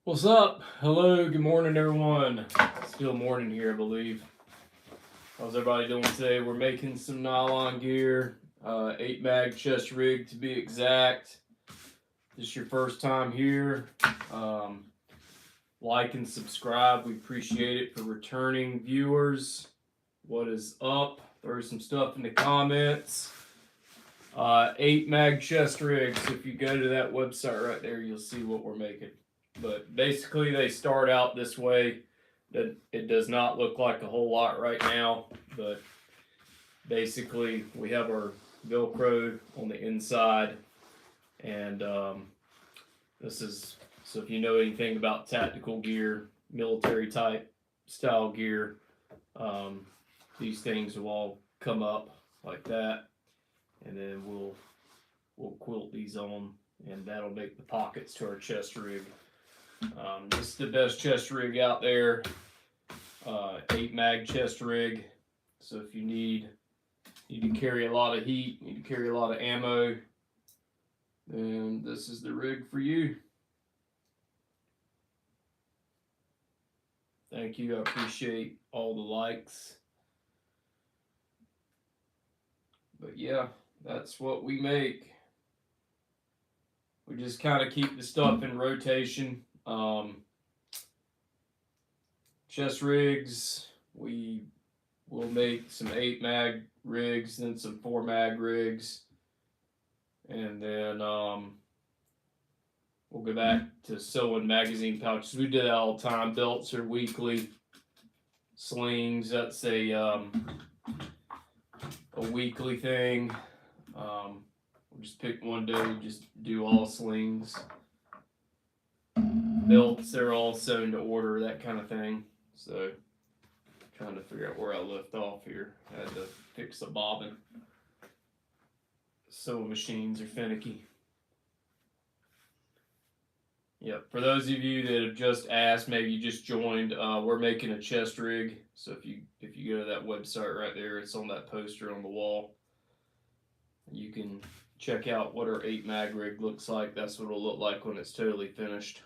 What's up? Hello, good morning, everyone. Still morning here, I believe. How's everybody doing today? We're making some nylon gear, 8 mag chest rig to be exact. This is your first time here. Like and subscribe. We appreciate it. For returning viewers, what is up? Throw some stuff in the comments. 8 mag chest rigs. If you go to that website right there, you'll see what we're making. But basically, they start out this way. That it does not look like a whole lot right now, but basically we have our Velcro on the inside, and this is, so if you know anything about tactical gear, military type style gear, these things will all come up like that, and then we'll quilt these on, and that'll make the pockets to our chest rig. This is the best chest rig out there, 8 mag chest rig. So if you need to carry a lot of heat, need to carry a lot of ammo, then this is the rig for you. Thank you, I appreciate all the likes. But yeah, that's what we make. We just kind of keep the stuff in rotation. Chest rigs, we will make some 8 mag rigs, then some 4 mag rigs, and then we'll go back to sewing magazine pouches. We do that all the time. Belts are weekly. Slings, that's a weekly thing. We'll just pick one day, just do all slings. Belts, they're all sewn to order, that kind of thing. So, trying to figure out where I left off here. I had to fix the bobbin. Sewing machines are finicky. Yep, for those of you that have just asked, maybe you just joined, we're making a chest rig. So if you go to that website right there, it's on that poster on the wall. You can check out what our 8 mag rig looks like. That's what it'll look like when it's totally finished.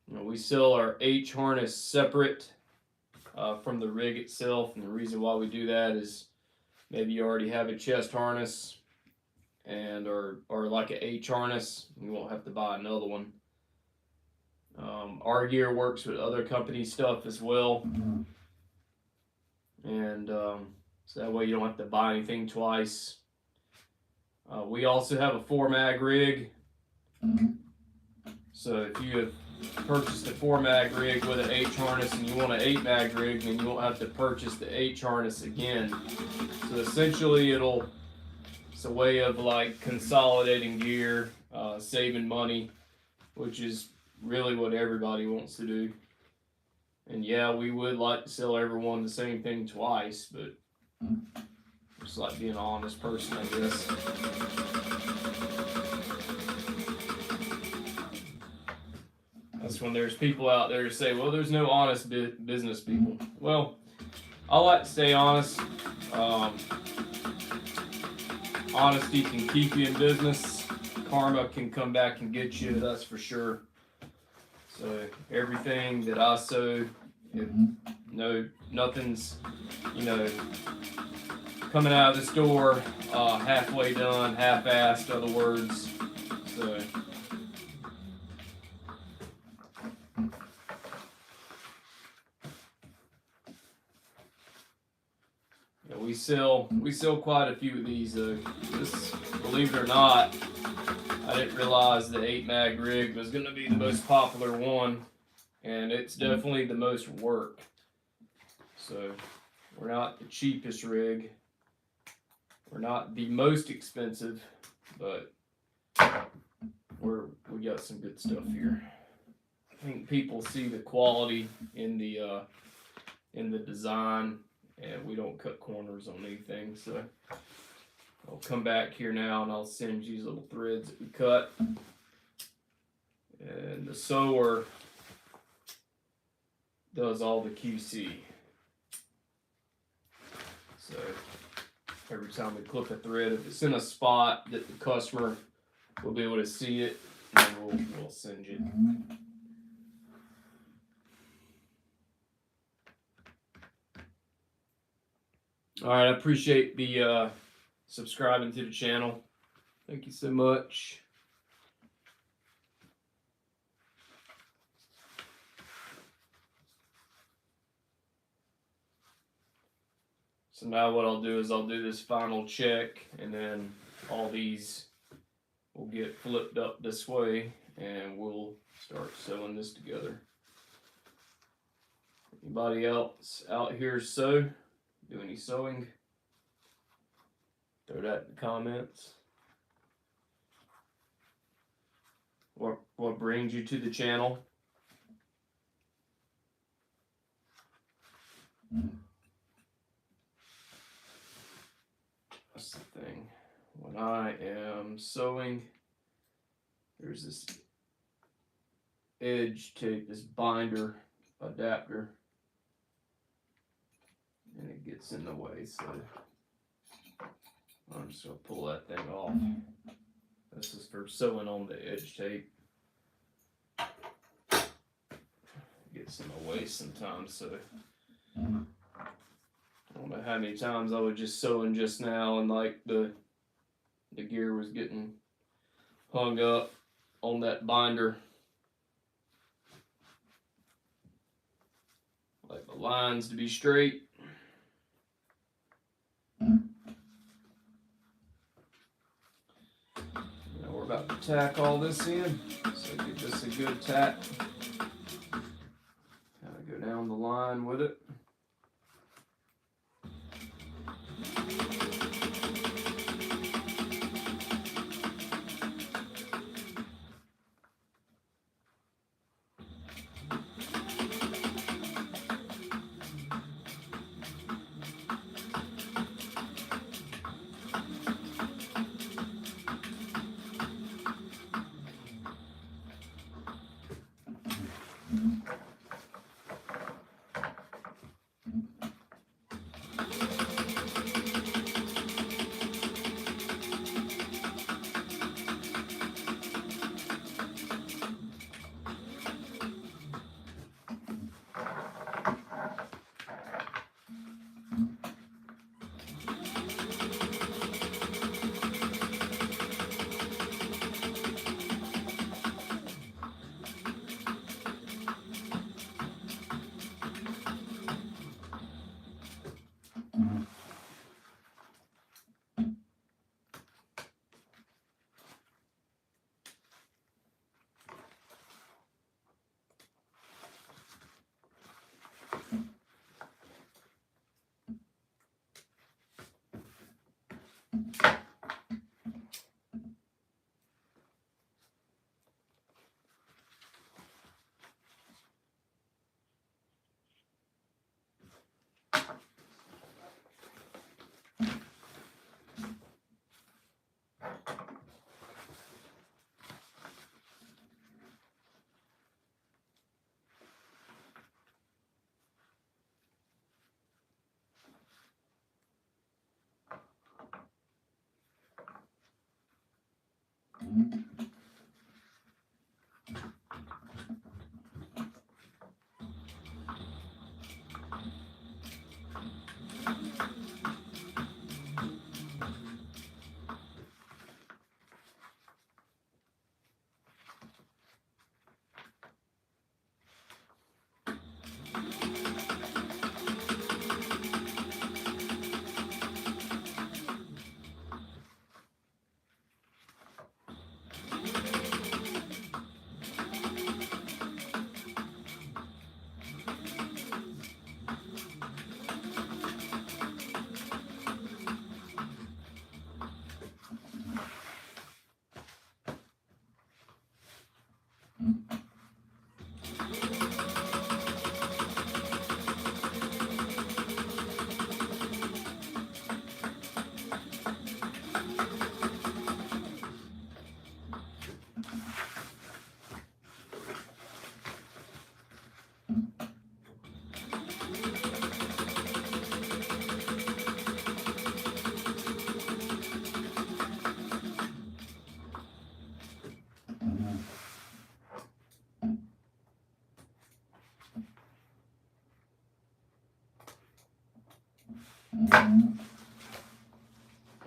You know, we sell our H harness separate from the rig itself, and the reason why we do that is maybe you already have a chest harness and or like an H harness. You won't have to buy another one. Our gear works with other company stuff as well, and so that way you don't have to buy anything twice. We also have a 4 mag rig, so if you have purchased a 4 mag rig with an H harness and you want an 8 mag rig, then you won't have to purchase the H harness again. So essentially it's a way of like consolidating gear, saving money, which is really what everybody wants to do. And yeah, we would like to sell everyone the same thing twice, but just like being an honest person, I guess. That's when there's people out there who say, well, there's no honest business people. Well, I like to stay honest. honesty can keep you in business. Karma can come back and get you, that's for sure. So everything that I sowed, nothing's, coming out of this door halfway done, half-assed, other words. So we sell quite a few of these. Believe it or not, I didn't realize the 8 mag rig was going to be the most popular one, and it's definitely the most work. So we're not the cheapest rig. We're not the most expensive, but we got some good stuff here. I think people see the quality in the design, and we don't cut corners on anything. So I'll come back here now and I'll send you these little threads that we cut. And the sewer does all the QC. So every time we clip a thread, if it's in a spot that the customer will be able to see it, then we'll send you. All right, I appreciate the subscribing to the channel. Thank you so much. So now what I'll do is I'll do this final check, and then all these will get flipped up this way, and we'll start sewing this together. Anybody else out here sew? Do any sewing? Throw that in the comments. What brings you to the channel? That's the thing. When I am sewing, there's this edge tape, this binder adapter, and it gets in the way, so I'm just going to pull that thing off. This is for sewing on the edge tape. It gets in the way sometimes, so I don't know how many times I was just sewing just now, and like the gear was getting hung up on that binder. Like the lines to be straight. Now we're about to tack all this in, so give this a good tack. Kind of go down the line with it.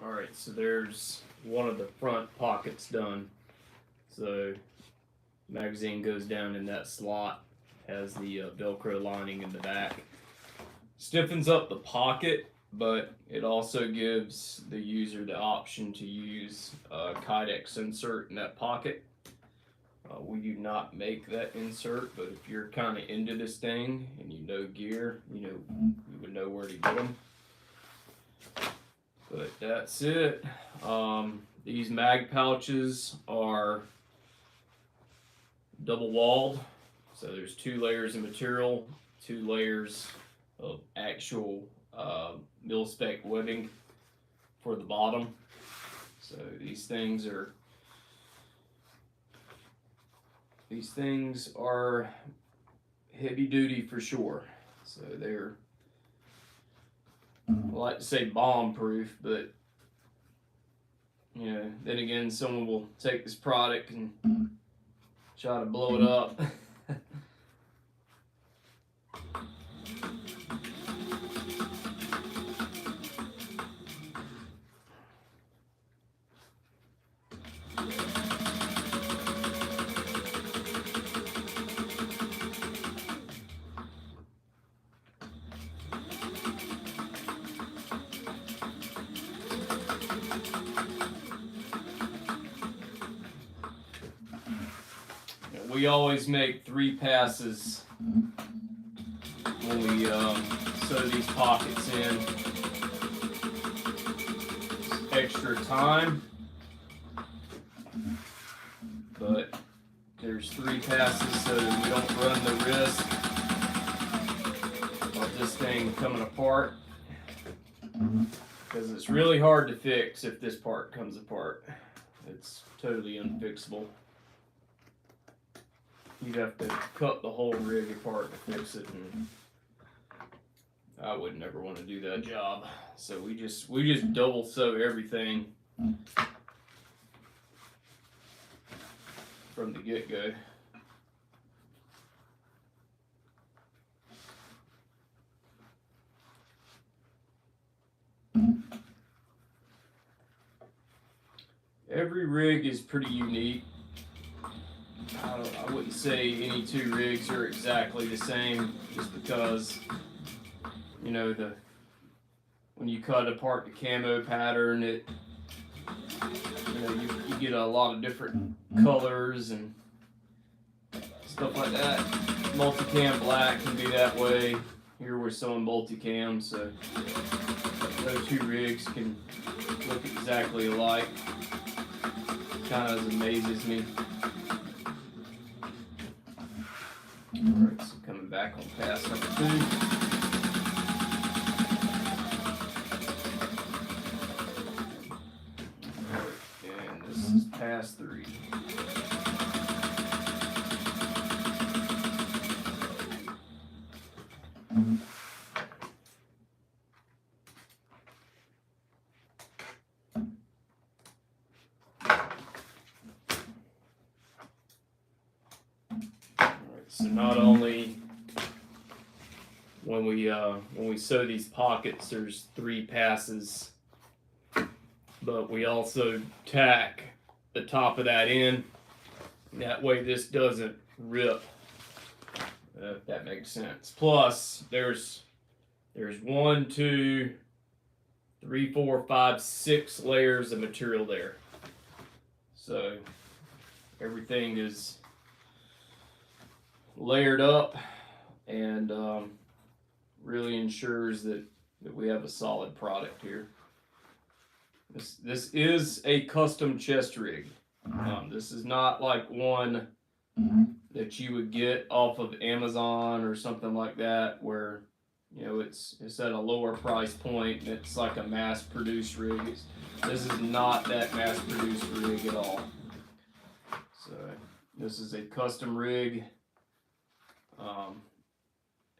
Alright, so there's one of the front pockets done. So magazine goes down in that slot, has the Velcro lining in the back. Stiffens up the pocket, but it also gives the user the option to use a Kydex insert in that pocket. We do not make that insert, but if you're kind of into this thing and you know gear, you would know where to get them. But that's it. These mag pouches are double walled, so there's 2 layers of material, 2 layers of actual mil spec webbing for the bottom. So these things are heavy duty for sure. So they're, I like to say bomb proof, but then again, someone will take this product and try to blow it up. We always make 3 passes when we sew these pockets in. It's extra time, but there's 3 passes so that we don't run the risk of this thing coming apart, because it's really hard to fix if this part comes apart. It's totally unfixable. You'd have to cut the whole rig apart to fix it, and I would never want to do that job. So we just double sew everything from the get-go. Every rig is pretty unique. I wouldn't say any 2 rigs are exactly the same, just because when you cut apart the camo pattern, you get a lot of different colors and stuff like that. Multicam black can be that way. Here we're sewing multicam, so those 2 rigs can look exactly alike. Kind of amazes me. Alright, so coming back on pass number 2. Alright, and this is pass 3. So not only when we sew these pockets, there's 3 passes, but we also tack the top of that in. That way this doesn't rip, if that makes sense. Plus, there's 1, 2, 3, 4, 5, 6 layers of material there. So everything is layered up, and really ensures that we have a solid product here. This is a custom chest rig. This is not like one that you would get off of Amazon or something like that, where it's at a lower price point and it's like a mass-produced rig. This is not that mass-produced rig at all. So this is a custom rig.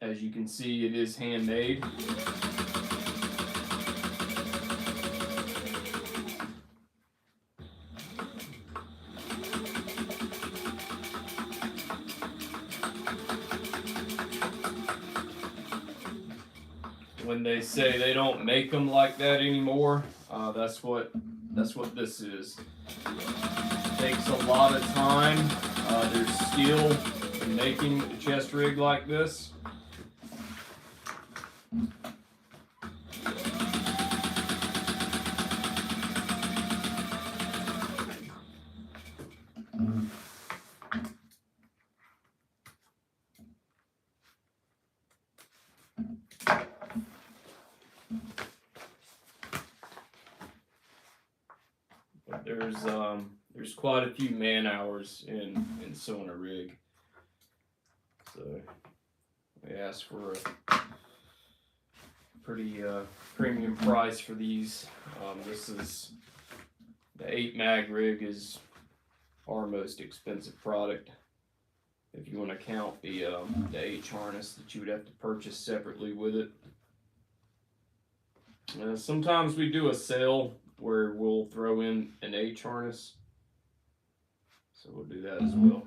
As you can see, it is handmade. when they say they don't make them like that anymore, that's what this is. It takes a lot of time. There's skill in making a chest rig like this. But there's quite a few man hours in sewing a rig. So we asked for a pretty premium price for these. This is the 8 mag rig is our most expensive product. If you want to count the H harness that you would have to purchase separately with it. Sometimes we do a sale where we'll throw in an H harness, so we'll do that as well.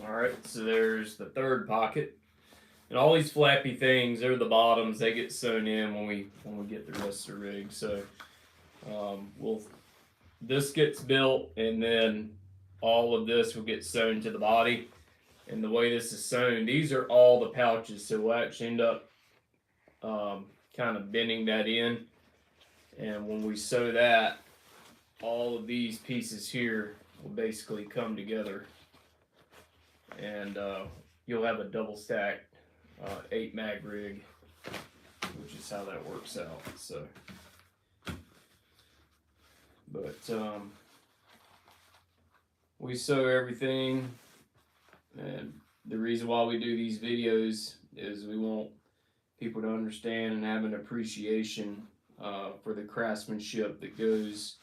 Alright, so there's the third pocket. And all these flappy things, they're the bottoms, they get sewn in when we get the rest of the rig. So this gets built, and then all of this will get sewn to the body. And the way this is sewn, these are all the pouches, so we'll actually end up kind of bending that in. And when we sew that, all of these pieces here will basically come together, and you'll have a double stacked 8 mag rig, which is how that works out. So, but we sew everything, and the reason why we do these videos is we want people to understand and have an appreciation for the craftsmanship that goes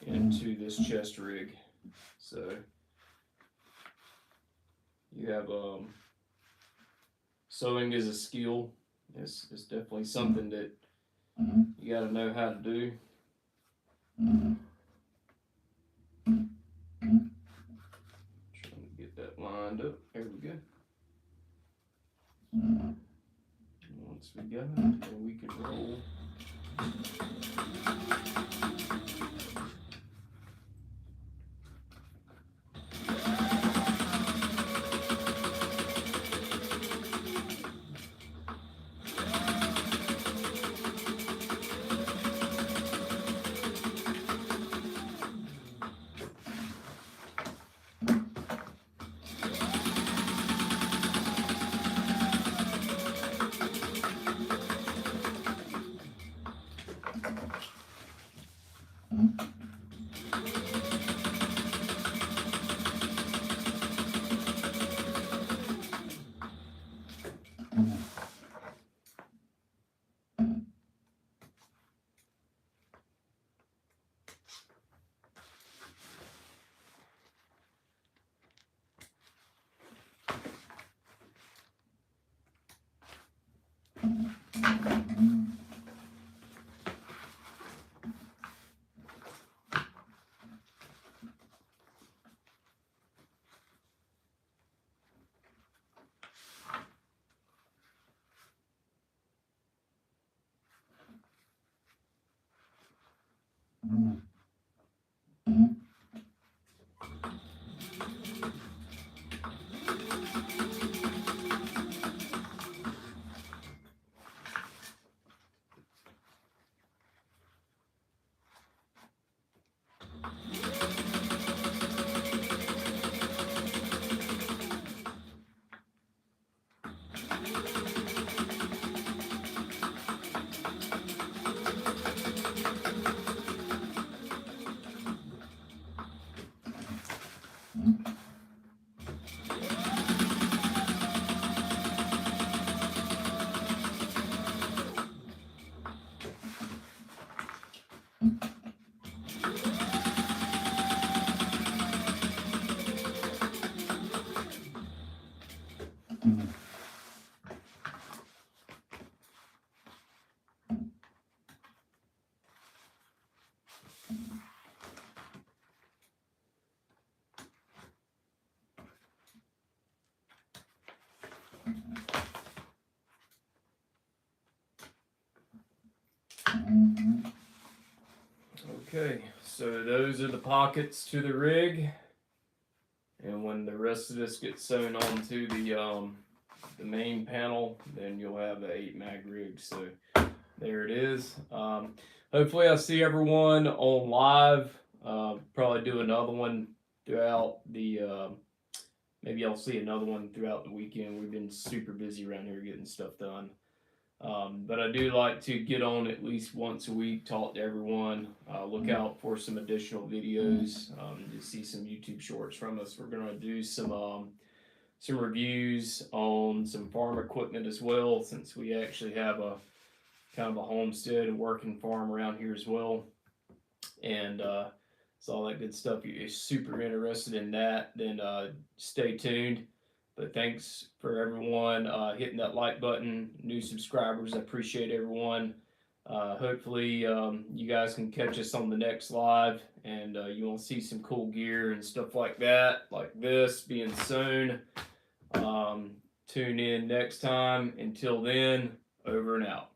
into this chest rig. So you have sewing is a skill. It's definitely something that you got to know how to do. Trying to get that lined up. There we go. Once we got it, then we can roll. Okay, so those are the pockets to the rig, and when the rest of this gets sewn onto the main panel, then you'll have the 8 mag rig. So there it is. Hopefully I'll see everyone on live. Probably do another one throughout the maybe I'll see another one throughout the weekend. We've been super busy around here getting stuff done. But I do like to get on at least once a week, talk to everyone, look out for some additional videos, to see some YouTube shorts from us. We're gonna do some reviews on some farm equipment as well, since we actually have a kind of a homestead and working farm around here as well. And so all that good stuff. If you're super interested in that, then stay tuned. But thanks for everyone hitting that like button, new subscribers. I appreciate everyone. Hopefully, you guys can catch us on the next live, and you will see some cool gear and stuff like that, like this being sewn. Tune in next time. Until then, over and out.